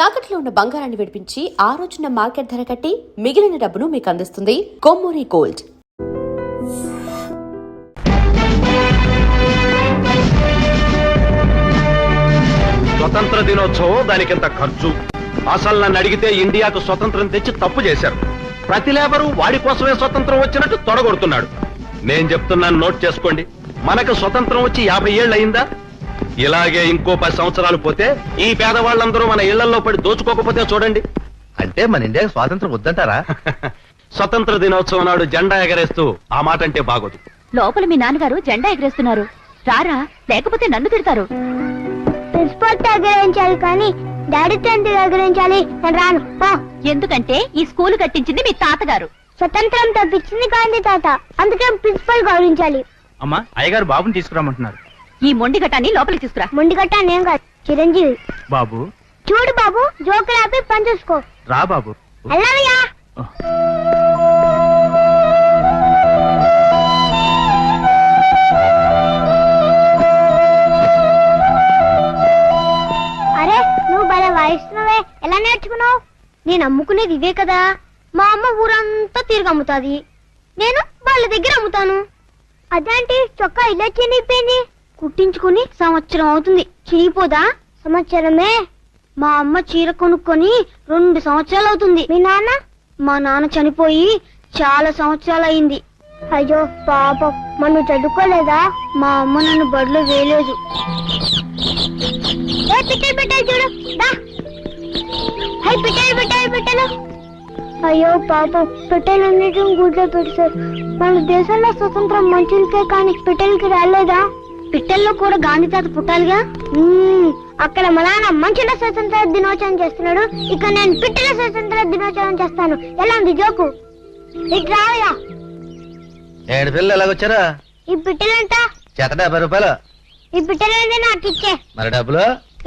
తాకట్లో ఉన్న బంగారాన్ని విడిపించి ఆ రోజున మార్కెట్ ధర కట్టి మిగిలిన డబ్బును మీకు అందిస్తుంది కొమ్మూరి గోల్డ్. స్వతంత్ర దినోత్సవం దానికింత ఖర్చు. అసలు నన్ను అడిగితే ఇండియాకు స్వతంత్రం తెచ్చి తప్పు చేశారు. ప్రతి లేబరు వాడి కోసమే స్వతంత్రం వచ్చినట్టు తొడగొడుతున్నాడు. నేను చెప్తున్నాను, నోట్ చేసుకోండి. మనకు స్వతంత్రం వచ్చి 50 ఏళ్ళు అయిందా? ఇలాగే ఇంకో 10 సంవత్సరాలు పోతే ఈ పేదవాళ్ళందరూ మన ఇళ్లలో పడి దోచుకోకపోతే చూడండి. అంటే మన ఇండియాకి స్వాతంత్రం వద్దంటారా? స్వతంత్ర దినోత్సవం నాడు జెండా ఎగరేస్తూ ఆ మాట అంటే బాగోదు. లోపల మీ నాన్నగారు జెండా ఎగరేస్తున్నారు, రారా లేకపోతే నన్ను తిడతారు. ప్రిన్సిపల్ ఎగరించాలి కానీ డాడీతో ఎందుకు ఎగరించాలి? నేను రాను. ఎందుకంటే ఈ స్కూల్ కట్టించింది మీ తాతగారు. స్వతంత్రం తప్పించింది గాంధీ తాత, అందుకే ప్రిన్సిపల్ గౌరవించాలి. అమ్మా, అయ్యగారు బాబుని తీసుకురామంటున్నారు. ఈ మొండి ఘటాన్ని లోపలికి తీసుకురా. మొండిగట్ట నేను కాదు, చిరంజీవి. బాబు చూడు బాబు, జోకులు ఆపి పని చూసుకో. రా బాబు. వెళ్ళాలియా? అరే నువ్వు భలే వాయిస్తున్నావే, ఎలా నేర్చుకున్నావు? నేను అమ్ముకునేది ఇవే కదా. మా అమ్మ ఊరంతా తిరిగి అమ్ముతాది, నేను వాళ్ళ దగ్గర అమ్ముతాను. అదేంటి చొక్కా ఇలా చినిగిపోయింది? కుట్టించుకుని సంవత్సరం అవుతుంది, చిరిగిపోదా? సంవత్సరమే. మా అమ్మ చీర కొనుక్కొని 2 సంవత్సరాలు అవుతుంది. మీ నాన్న? మా నాన్న చనిపోయి చాలా సంవత్సరాలు అయింది. అయ్యో పాపం, మనం చదువుకోలేదా? మా అమ్మ నన్ను బడిలో వేయలేదు. పెట్టాలి చూడు, పెట్టాలి. అయ్యో పాపం, పెట్టెలన్నిటిని గుడ్లో పెడతారు. మన దేశంలో స్వతంత్రం మనుషులకే కానీ పెట్టెలకి రాలేదా? పిట్టల్లో కూడా గాంధీ తాత పుట్టాలిగా. అక్కడ మా నాన్న మనుషుల స్వతంత్ర దినోత్సవం చేస్తున్నాడు, ఇక్కడ నేను పిట్టల స్వతంత్ర దినోత్సవం చేస్తాను. ఎలా ఉంది జోకు? ఇటు రావయ్యా. 7 పిల్లలు ఎలాగొచ్చారా? ఈ పిట్టలంట చేత 70 రూపాయలు. ఈ పిట్టలన్నీ నాకు ఇచ్చే. మరి డబ్బులు?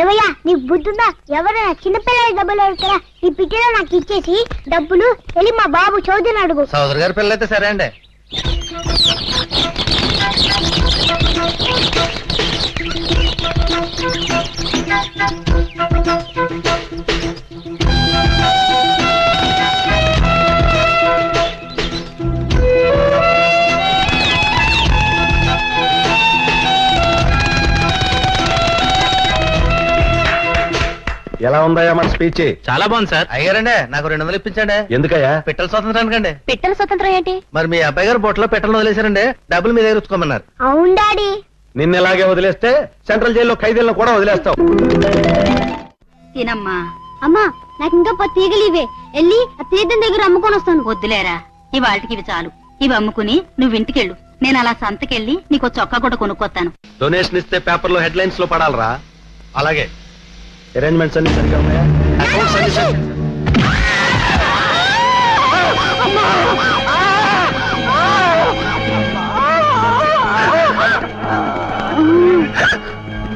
ఏవయ్యా నీకు బుద్ధుందా? ఎవరైనా చిన్నపిల్లల డబ్బులు అడుగుతారా? ఈ పిట్టలో నాకు ఇచ్చేసి డబ్బులు వెళ్ళి మా బాబు చౌదరిని అడుగు. సోదరు గారి పిల్లలు అయితే సరే అండి. ఎలా ఉందయ్యా మన స్పీచ్? చాలా బాగుంది సార్. అయ్యారండి, నాకు 200 ఇప్పించండి. ఎందుకయ్యా? పిట్టల స్వాతంత్రానికండి. పిట్టల స్వతంత్రం ఏంటి? మరి మీ అబ్బాయి గారు బొట్టలో పెట్టలను వదిలేశారండి, డబ్బులు మీ దగ్గర ఉంచుకోమన్నారు. అవును డాడీ. నిన్నెలాగే వదిలేస్తే సెంట్రల్ జైల్లో ఖైదీలను కూడా వదిలేస్తావు. తినమ్మా. అమ్మా నాకు ఇంకా 10 తీగలు ఇవే, వెళ్ళి ఆ తీర్థం దగ్గర అమ్ముకొని వస్తాను. వద్దులేరా, ఇవాళకి ఇవి చాలు. ఇవి అమ్ముకుని నువ్వు ఇంటికెళ్ళు, నేను అలా సంతకెళ్ళి నీకు చొక్కా కూడా కొనుక్కొస్తాను. డొనేషన్ ఇస్తే పేపర్లో హెడ్లైన్స్ లో పడాలరా. అలాగే. అరేంజ్మెంట్స్ అన్ని సరిగా ఉన్నాయా? అకౌంట్స్ అన్ని సరిగా?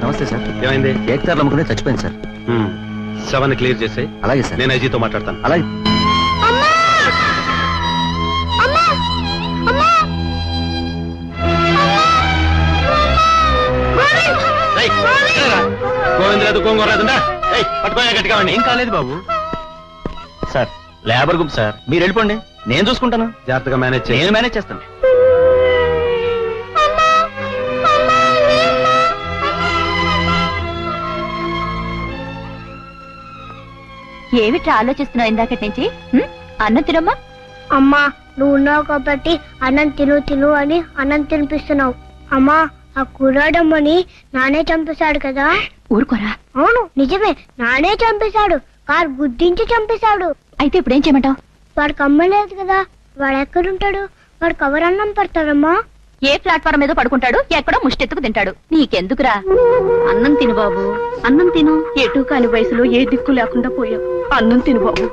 నమస్తే సార్. ఏమైంది? ఏక్తారు నమ్ముకునే చచ్చిపోయింది సార్. 7 క్లియర్ చేసి. అలాగే సార్. నేను ఐజీతో మాట్లాడతాను. అలాగే. గోవిందరాదు గోంగూరరాదుండా పట్టుకోయా గట్టిగా. ఏం కాలేదు బాబు. సార్ లేబర్ గ్రూప్ సార్, మీరు వెళ్ళిపోండి, నేను చూసుకుంటాను. జాగ్రత్తగా మేనేజ్ చేయి. నేను మేనేజ్ చేస్తాను. ఏమిట్రా ఆలోచిస్తున్నావు ఇందాకటి నుంచి? అన్నం తినమ్మా. అమ్మా నువ్వు ఉన్నావు కాబట్టి అన్నం తిను అని అన్నం తినిపిస్తున్నావు. అమ్మా ఆ కుర్రాడమ్మని నానే చంపేశాడు కదా. ఊరుకోరా. అవును నిజమే, నానే చంపేశాడు. కారు గుద్దించి చంపేశాడు. అయితే ఇప్పుడు ఏం చేయమంటావు? వాడికి అమ్మ లేదు కదా, వాడు ఎక్కడుంటాడు? వాడికి ఎవరు అన్నం పెడతారమ్మా? ఏ ప్లాట్ఫారం మీద పడుకుంటాడు, ఎక్కడో ముష్టెత్తుకు తింటాడు. నీకెందుకురా? అన్నం తిను బాబు, అన్నం తిను. ఎటు కాని వయసులో ఏ దిక్కు లేకుండా పోయావు. అన్నం తిను బాబు.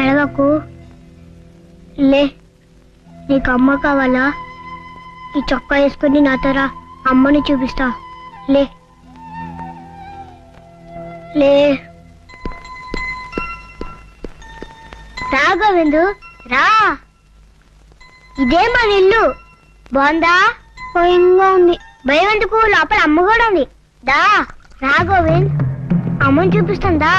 ఎడవకు, లే. నీకు అమ్మ కావాలా? ఈ చొక్కా వేసుకుని నాతో రా, అమ్మని చూపిస్తా. లే. లే రా గోవిందు రా. ఇదే మన ఇల్లు. బాగుందా? భయంగా ఉంది. భయం ఎందుకు? లోపల అమ్మ కూడా ఉంది. దా రా గోవింద్, అమ్మని చూపిస్తుందా?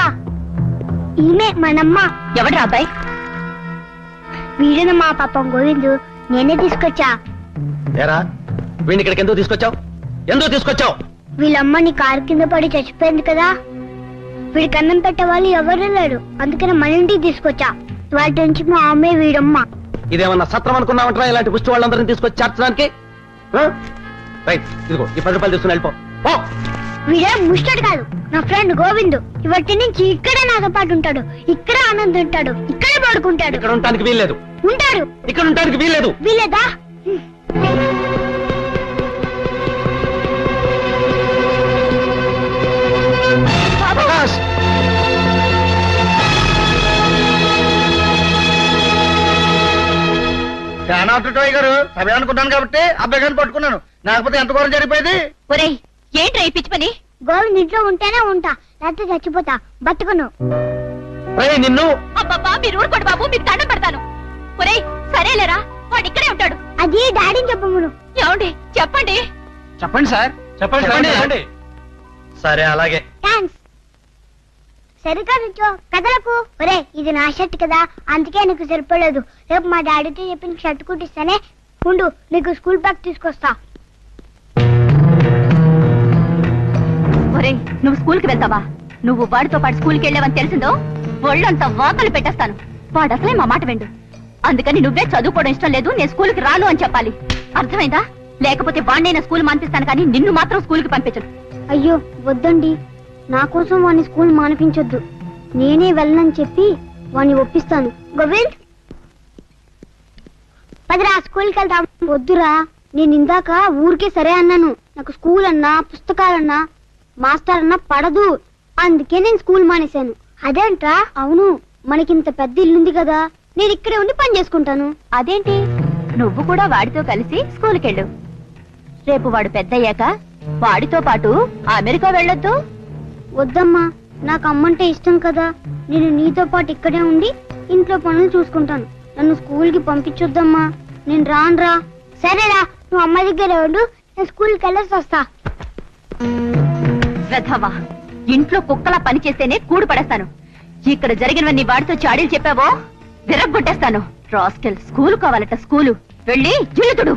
ఈమె మనమ్మ. ఎవడ్రా అబ్బాయి? వీడిన మా పాపం గోవిందు, నేనే తీసుకొచ్చా. ఏరా వీడిని ఇక్కడికి ఎందుకు తీసుకొచ్చావు? ఎందుకు తీసుకొచ్చావు? వీళ్ళమ్మని కారు కింద పడి చచ్చిపోయింది కదా, వీడికి అన్నం పెట్టే వాళ్ళు ఎవరు లేరు, అందుకని మన ఇంటికి తీసుకొచ్చా. వాటి నుంచి మా అమ్మే వీడమ్మ. ఇదేమన్నా సత్రం అనుకున్నావంటరా ఇలాంటి పుష్టి వాళ్ళందరినీ తీసుకొచ్చి చేర్చడానికి? రైట్, ఇదిగో ఈ 10 రూపాయలు తీసుకుని వెళ్ళిపో. వీడే ముష్టడు కాదు, నా ఫ్రెండ్ గోవిందు. ఇవాటి నుంచి ఇక్కడే నాతో పాటు ఉంటాడు, ఇక్కడే ఆనంద్ ఉంటాడు, ఇక్కడే పడుకుంటాడు. ఇక్కడ ఉండటానికి వీల్లేదు. ఉంటాడు. ఇక్కడ ఉండటానికి వీల్లేదు. వీలేదా? ప్రకాష్, గారు అవి అనుకున్నాను కాబట్టి అబ్బాయి గారిని పట్టుకున్నాను. లేకపోతే ఎంత ఘోరం జరిగిపోయింది. ఒరేయ్, ఏంట్రా ఈ పిచ్చి పని? గోవింద్ ఇంట్లో ఉంటేనే ఉంటా, లేకపోతే చచ్చిపోతా. బతుకును. రేయ్ నిన్ను. అబ్బబ్బా, మీరు ఊరుకోండి బాబు, మీకు దండం పెడతాను. ఒరేయ్, సరేలేరా, వాడు ఇక్కడే ఉంటాడు. అది డాడీని చెప్పమును. ఏమండి, చెప్పండి. చెప్పండి సార్. చెప్పండి. సరే అలాగే. థ్యాంక్స్. సరిగా నుంచో కదలకు. ఒరే, ఇది నా షర్ట్ కదా, అందుకే నీకు సరిపోలేదు. రేపు మా డాడీతో చెప్పి నీకు షర్ట్ కుట్టిస్తానే. ఉండు, నీకు స్కూల్ బ్యాగ్ తీసుకొస్తా. ఒరేయ్, నువ్వు స్కూల్కి వెళ్తావా? నువ్వు వాడితో పాటు స్కూల్కి వెళ్ళావని తెలిసిందో ఒళ్ళంతా వాకలు పెట్టేస్తాను. వాడు అసలే మా మాట విండు. అందుకని నువ్వే చదువుకోవడం ఇష్టం లేదు, నేను స్కూల్కి రాను అని చెప్పాలి. అర్థమైందా? లేకపోతే వాడినైనా స్కూల్ మానిపిస్తాను, కానీ నిన్ను మాత్రం స్కూల్కి పంపించను. అయ్యో వద్దండి, నా కోసం వాడిని స్కూల్ మానిపించొద్దు. నేనే వెళ్ళనని చెప్పి వాడిని ఒప్పిస్తాను. గోవింద్, పదిరా స్కూల్కి వెళ్తాం. వద్దురా, నేను ఇందాక ఊరికే సరే అన్నాను. నాకు స్కూల్ అన్నా, పుస్తకాలన్నా, మాస్టర్ అన్నా పడదు. అందుకే నేను స్కూల్ మానేశాను. అదేంట్రా? అవును, మనకింత పెద్ద ఇల్లుంది కదా, నేను ఇక్కడే ఉండి పని చేసుకుంటాను. అదేంటి, నువ్వు కూడా వాడితో కలిసి స్కూల్కి వెళ్ళు. రేపు వాడు పెద్దయ్యాక వాడితో పాటు అమెరికా వెళ్ళొద్దు. వద్దమ్మా, నాకు అమ్మంటే ఇష్టం కదా. నేను నీతో పాటు ఇక్కడే ఉండి ఇంట్లో పనులు చూసుకుంటాను. నన్ను స్కూల్కి పంపించొద్దమ్మా, నేను రానురా. సరేరా, నువ్వు అమ్మ దగ్గర ఉండు, నేను స్కూల్కి వెళ్ళేసి వస్తా. శ్రద్ధవా, ఇంట్లో కుక్కలా పని చేస్తేనే కూడు పడేస్తాను. ఇక్కడ జరిగినవన్నీ వాడితో చాడీలు చెప్పావో విరగ్గొట్టేస్తాను. రాస్కెల్, స్కూలు కావాలట, స్కూలు వెళ్ళి జిల్లుతుడు.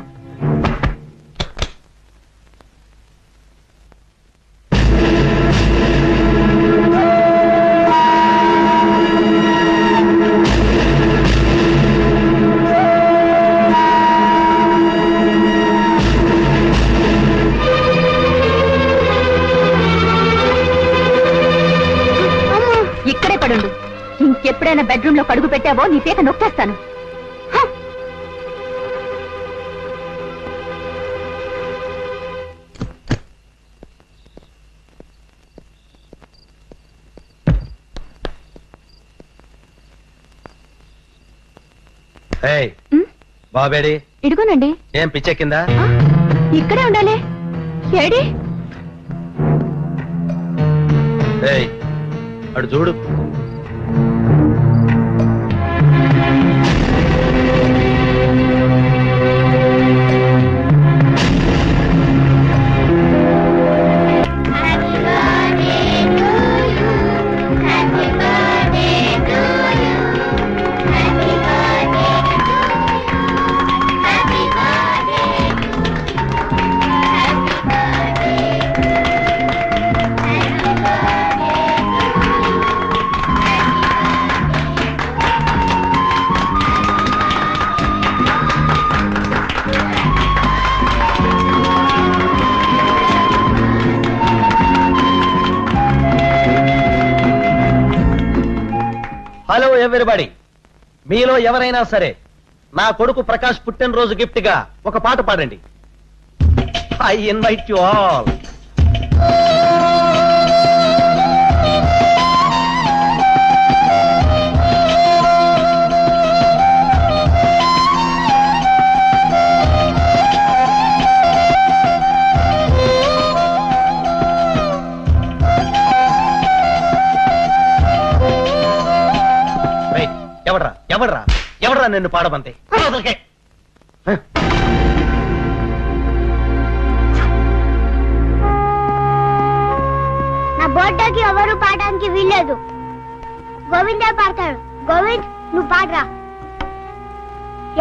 ఇక్కడే పడుండు. ఇంకెప్పుడైనా బెడ్రూమ్ లో కడుగు పెట్టావో నీ పీక నొక్కేస్తాను. బాబేడి ఇడుగునండి. ఏం పిచ్చెక్కిందా? ఇక్కడే ఉండాలి. ఏడి? అడు చూడు. హలో ఎవ్రీబడి, మీలో ఎవరైనా సరే నా కొడుకు ప్రకాష్ పుట్టినరోజు గిఫ్ట్ గా ఒక పాట పాడండి. I invite you all. నిన్ను పాడమంది నా బర్త్డేకి ఎవరు పాడడానికి వీల్లేదు. గోవిందే పాడతాడు. గోవింద్, నువ్వు పాడరా.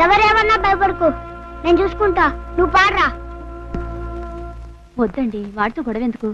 ఎవరేమన్నా భయపడకు, నేను చూసుకుంటా. నువ్వు పాడరా. వద్దండి, వాడితో గొడవ ఎందుకు?